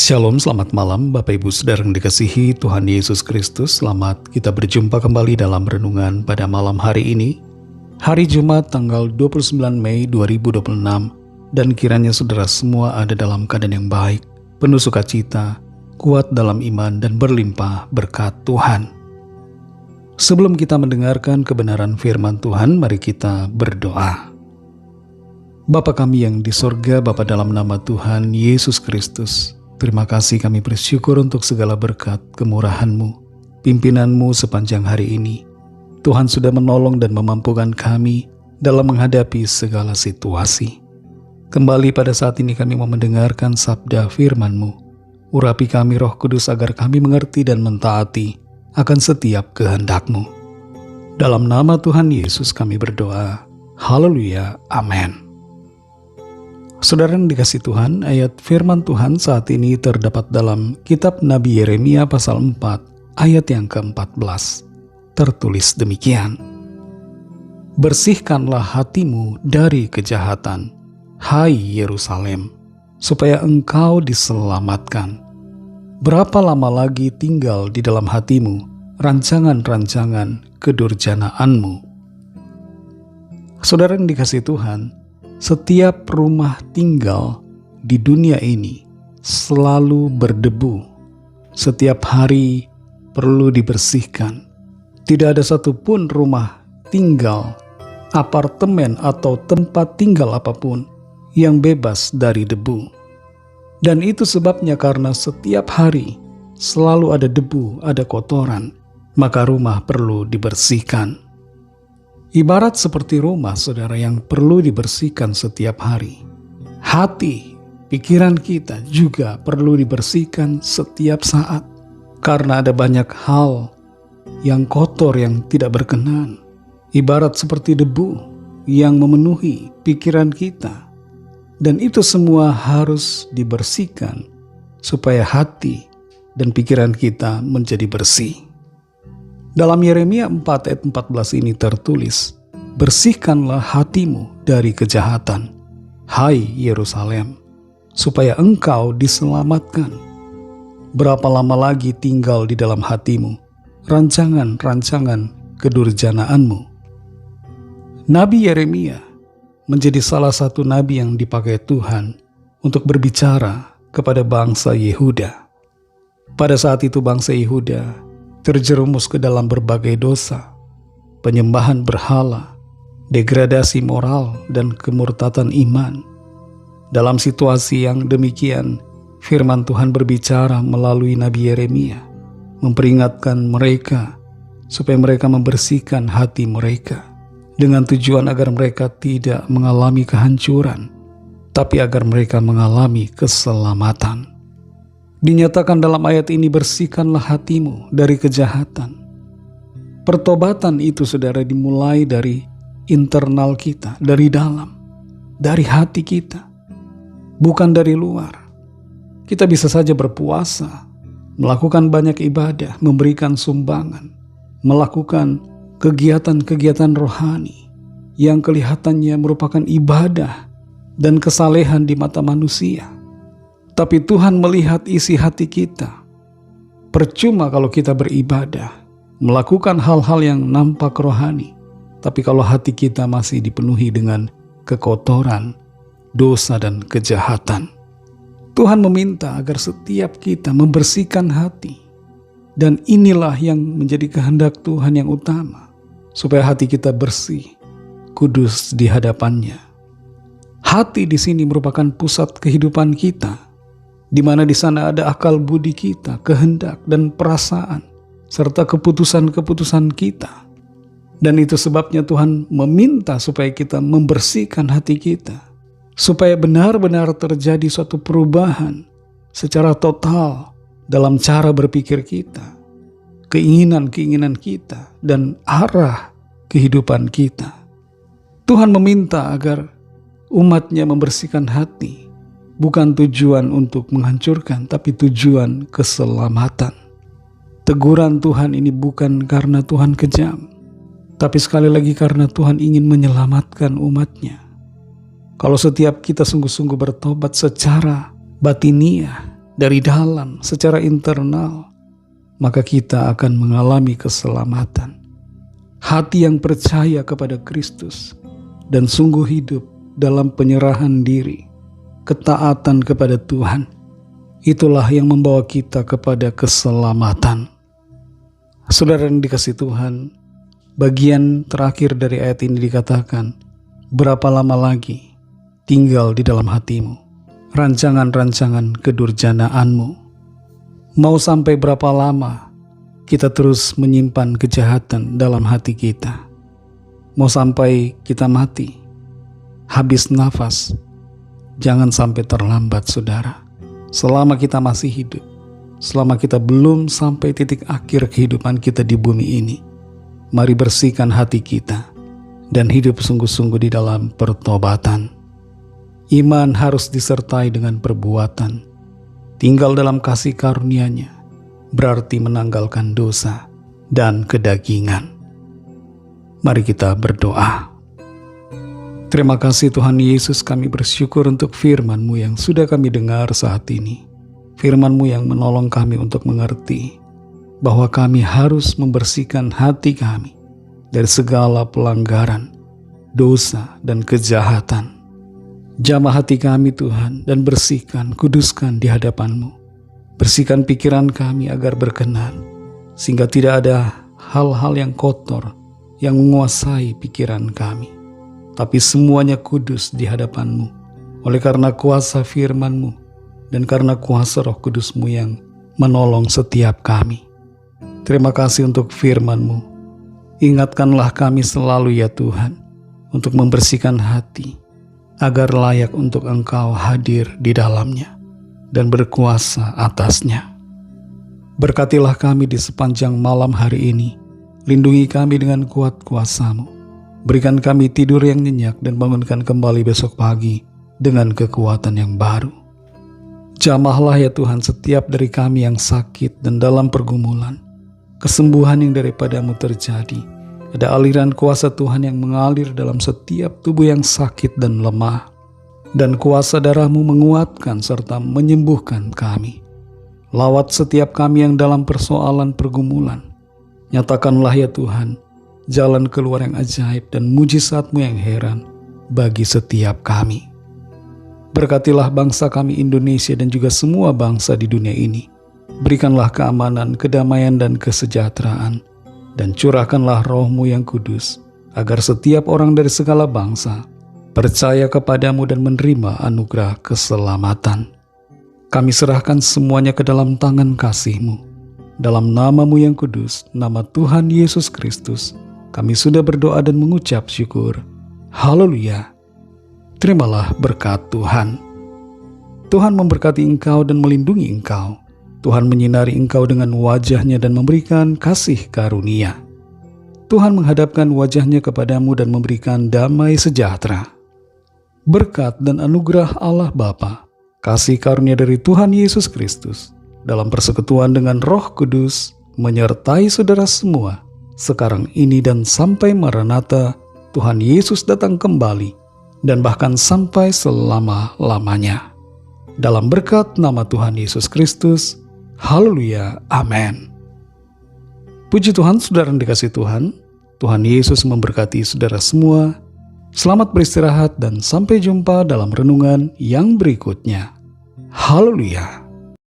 Shalom, selamat malam Bapak Ibu Saudara yang dikasihi Tuhan Yesus Kristus. Selamat kita berjumpa kembali dalam renungan pada malam hari ini, hari Jumat tanggal 29 Mei 2026. Dan kiranya saudara semua ada dalam keadaan yang baik, penuh sukacita, kuat dalam iman dan berlimpah berkat Tuhan. Sebelum kita mendengarkan kebenaran firman Tuhan, mari kita berdoa. Bapa kami yang di sorga, Bapa dalam nama Tuhan Yesus Kristus, terima kasih kami bersyukur untuk segala berkat kemurahan-Mu, pimpinan-Mu sepanjang hari ini. Tuhan sudah menolong dan memampukan kami dalam menghadapi segala situasi. Kembali pada saat ini kami mau mendengarkan sabda firman-Mu. Urapi kami Roh Kudus agar kami mengerti dan mentaati akan setiap kehendak-Mu. Dalam nama Tuhan Yesus kami berdoa. Haleluya. Amin. Saudara yang dikasih Tuhan, ayat firman Tuhan saat ini terdapat dalam kitab Nabi Yeremia pasal 4 ayat yang ke-14. Tertulis demikian. Bersihkanlah hatimu dari kejahatan, hai Yerusalem, supaya engkau diselamatkan. Berapa lama lagi tinggal di dalam hatimu rancangan-rancangan kedurjanaanmu? Saudara yang dikasih Tuhan, setiap rumah tinggal di dunia ini selalu berdebu. Setiap hari perlu dibersihkan. Tidak ada satupun rumah tinggal, apartemen atau tempat tinggal apapun yang bebas dari debu. Dan itu sebabnya karena setiap hari selalu ada debu, ada kotoran, maka rumah perlu dibersihkan. Ibarat seperti rumah, saudara, yang perlu dibersihkan setiap hari. Hati, pikiran kita juga perlu dibersihkan setiap saat. Karena ada banyak hal yang kotor yang tidak berkenan. Ibarat seperti debu yang memenuhi pikiran kita. Dan itu semua harus dibersihkan supaya hati dan pikiran kita menjadi bersih. Dalam Yeremia 4 ayat 14 ini tertulis, bersihkanlah hatimu dari kejahatan, hai Yerusalem, supaya engkau diselamatkan. Berapa lama lagi tinggal di dalam hatimu rancangan-rancangan kedurjanaanmu? Nabi Yeremia menjadi salah satu nabi yang dipakai Tuhan untuk berbicara kepada bangsa Yehuda. Pada saat itu bangsa Yehuda terjerumus ke dalam berbagai dosa, penyembahan berhala, degradasi moral, dan kemurtatan iman. Dalam situasi yang demikian, firman Tuhan berbicara melalui Nabi Yeremia, memperingatkan mereka supaya mereka membersihkan hati mereka, dengan tujuan agar mereka tidak mengalami kehancuran, tapi agar mereka mengalami keselamatan. Dinyatakan dalam ayat ini, bersihkanlah hatimu dari kejahatan. Pertobatan itu, saudara, dimulai dari internal kita, dari dalam, dari hati kita, bukan dari luar. Kita bisa saja berpuasa, melakukan banyak ibadah, memberikan sumbangan, melakukan kegiatan-kegiatan rohani yang kelihatannya merupakan ibadah dan kesalehan di mata manusia. Tapi Tuhan melihat isi hati kita. Percuma kalau kita beribadah, melakukan hal-hal yang nampak rohani, tapi kalau hati kita masih dipenuhi dengan kekotoran, dosa, dan kejahatan. Tuhan meminta agar setiap kita membersihkan hati. Dan inilah yang menjadi kehendak Tuhan yang utama, supaya hati kita bersih, kudus di hadapannya. Hati di sini merupakan pusat kehidupan kita, di mana di sana ada akal budi kita, kehendak dan perasaan, serta keputusan-keputusan kita. Dan itu sebabnya Tuhan meminta supaya kita membersihkan hati kita, supaya benar-benar terjadi suatu perubahan secara total dalam cara berpikir kita, keinginan-keinginan kita, dan arah kehidupan kita. Tuhan meminta agar umatnya membersihkan hati, bukan tujuan untuk menghancurkan, tapi tujuan keselamatan. Teguran Tuhan ini bukan karena Tuhan kejam, tapi sekali lagi karena Tuhan ingin menyelamatkan umatnya. Kalau setiap kita sungguh-sungguh bertobat secara batiniah, dari dalam secara internal, maka kita akan mengalami keselamatan. Hati yang percaya kepada Kristus dan sungguh hidup dalam penyerahan diri, ketaatan kepada Tuhan, itulah yang membawa kita kepada keselamatan. Saudara yang dikasihi Tuhan, bagian terakhir dari ayat ini dikatakan, berapa lama lagi tinggal di dalam hatimu rancangan-rancangan kedurjanaanmu. Mau sampai berapa lama kita terus menyimpan kejahatan dalam hati kita? Mau sampai kita mati, habis nafas? Jangan sampai terlambat, saudara. Selama kita masih hidup, selama kita belum sampai titik akhir kehidupan kita di bumi ini, mari bersihkan hati kita dan hidup sungguh-sungguh di dalam pertobatan. Iman harus disertai dengan perbuatan. Tinggal dalam kasih karunia-Nya berarti menanggalkan dosa dan kedagingan. Mari kita berdoa. Terima kasih Tuhan Yesus, kami bersyukur untuk firman-Mu yang sudah kami dengar saat ini. Firman-Mu yang menolong kami untuk mengerti bahwa kami harus membersihkan hati kami dari segala pelanggaran, dosa, dan kejahatan. Jamah hati kami Tuhan dan bersihkan, kuduskan di hadapan-Mu. Bersihkan pikiran kami agar berkenan, sehingga tidak ada hal-hal yang kotor yang menguasai pikiran kami. Tapi semuanya kudus di hadapan-Mu, oleh karena kuasa firman-Mu dan karena kuasa Roh Kudus-Mu yang menolong setiap kami. Terima kasih untuk firman-Mu. Ingatkanlah kami selalu ya Tuhan, untuk membersihkan hati, agar layak untuk Engkau hadir di dalamnya dan berkuasa atasnya. Berkatilah kami di sepanjang malam hari ini. Lindungi kami dengan kuat kuasa-Mu. Berikan kami tidur yang nyenyak dan bangunkan kembali besok pagi dengan kekuatan yang baru. Jamahlah ya Tuhan setiap dari kami yang sakit dan dalam pergumulan. Kesembuhan yang daripada-Mu terjadi. Ada aliran kuasa Tuhan yang mengalir dalam setiap tubuh yang sakit dan lemah. Dan kuasa darah-Mu menguatkan serta menyembuhkan kami. Lawat setiap kami yang dalam persoalan pergumulan. Nyatakanlah ya Tuhan, jalan keluar yang ajaib dan mujizat-Mu yang heran bagi setiap kami. Berkatilah bangsa kami Indonesia dan juga semua bangsa di dunia ini. Berikanlah keamanan, kedamaian, dan kesejahteraan. Dan curahkanlah Roh-Mu yang kudus, agar setiap orang dari segala bangsa percaya kepada-Mu dan menerima anugerah keselamatan. Kami serahkan semuanya ke dalam tangan kasih-Mu. Dalam nama-Mu yang kudus, nama Tuhan Yesus Kristus, kami sudah berdoa dan mengucap syukur. Haleluya. Terimalah berkat Tuhan. Tuhan memberkati engkau dan melindungi engkau. Tuhan menyinari engkau dengan wajah-Nya dan memberikan kasih karunia. Tuhan menghadapkan wajah-Nya kepadamu dan memberikan damai sejahtera. Berkat dan anugerah Allah Bapa, kasih karunia dari Tuhan Yesus Kristus, dalam persekutuan dengan Roh Kudus, menyertai saudara semua, sekarang ini dan sampai Maranatha, Tuhan Yesus datang kembali, dan bahkan sampai selama-lamanya. Dalam berkat nama Tuhan Yesus Kristus, haleluya, amin. Puji Tuhan, saudara yang dikasihi Tuhan. Tuhan Yesus memberkati saudara semua. Selamat beristirahat dan sampai jumpa dalam renungan yang berikutnya. Haleluya.